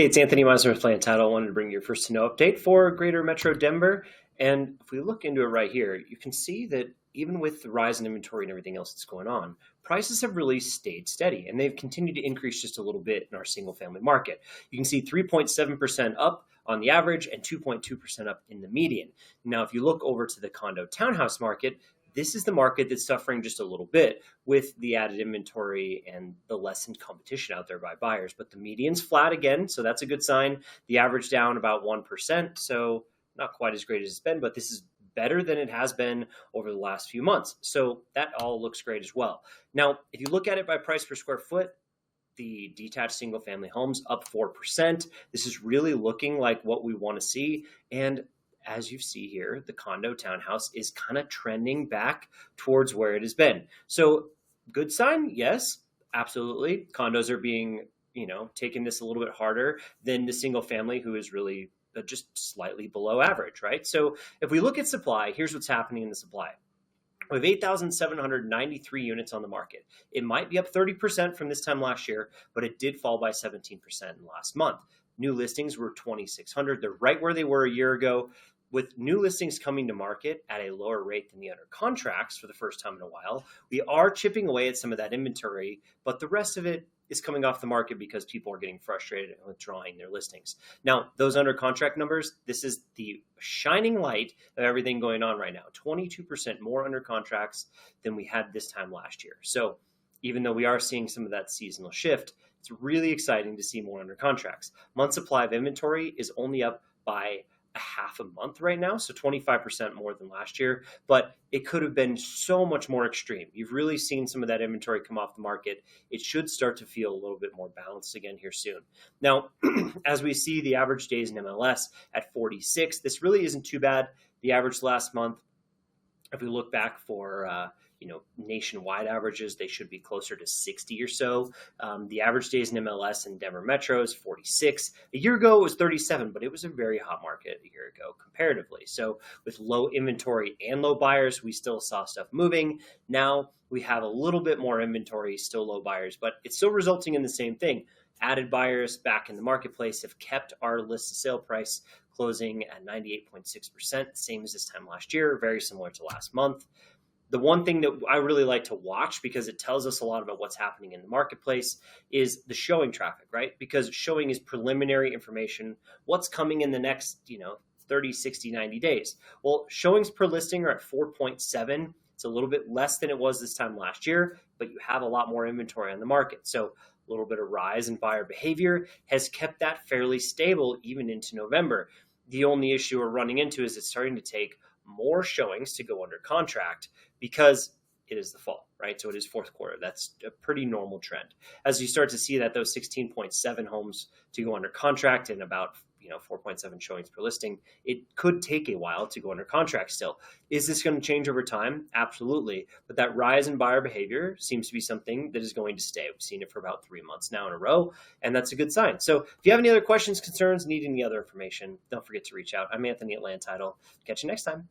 Hey, it's Anthony Meisner with Land Title. I wanted to bring your first to know update for Greater Metro Denver. And if we look into it right here, you can see that even with the rise in inventory and everything else that's going on, prices have really stayed steady and they've continued to increase just a little bit in our single family market. You can see 3.7% up on the average and 2.2% up in the median. Now, if you look over to the condo townhouse market, this is the market that's suffering just a little bit with the added inventory and the lessened competition out there by buyers. But the median's flat again, so that's a good sign. The average down about 1%, so not quite as great as it's been, but this is better than it has been over the last few months. So that all looks great as well. Now, if you look at it by price per square foot, the detached single family homes up 4%. This is really looking like what we want to see. And as you see here, the condo townhouse is kind of trending back towards where it has been. So good sign, yes, absolutely. Condos are being, taking this a little bit harder than the single family, who is really just slightly below average, right? So if we look at supply, here's what's happening in the supply. We have 8,793 units on the market. It might be up 30% from this time last year, but it did fall by 17% in the last month. New listings were 2,600. They're right where they were a year ago. With new listings coming to market at a lower rate than the under contracts for the first time in a while, we are chipping away at some of that inventory, but the rest of it is coming off the market because people are getting frustrated and withdrawing their listings. Now, those under contract numbers, this is the shining light of everything going on right now. 22% more under contracts than we had this time last year. So even though we are seeing some of that seasonal shift, it's really exciting to see more under contracts. Month supply of inventory is only up by a half a month right now, so 25% more than last year, but it could have been so much more extreme. You've really seen some of that inventory come off the market. It should start to feel a little bit more balanced again here soon. Now, as we see the average days in MLS at 46, this really isn't too bad. The average last month, if we look back for nationwide averages, they should be closer to 60 or so. The average days in MLS in Denver Metro is 46. A year ago, it was 37, but it was a very hot market a year ago comparatively. So with low inventory and low buyers, we still saw stuff moving. Now we have a little bit more inventory, still low buyers, but it's still resulting in the same thing. Added buyers back in the marketplace have kept our list to sale price closing at 98.6%, same as this time last year, very similar to last month. The one thing that I really like to watch, because it tells us a lot about what's happening in the marketplace, is the showing traffic, right? Because showing is preliminary information. What's coming in the next, 30, 60, 90 days? Well, showings per listing are at 4.7. It's a little bit less than it was this time last year, but you have a lot more inventory on the market. So a little bit of rise in buyer behavior has kept that fairly stable even into November. The only issue we're running into is it's starting to take more showings to go under contract because it is the fall, right? So it is fourth quarter. That's a pretty normal trend. As you start to see that those 16.7 homes to go under contract and about 4.7 showings per listing, it could take a while to go under contract still. Is this going to change over time? Absolutely. But that rise in buyer behavior seems to be something that is going to stay. We've seen it for about 3 months now in a row, and that's a good sign. So if you have any other questions, concerns, need any other information, don't forget to reach out. I'm Anthony at Land Title. Catch you next time.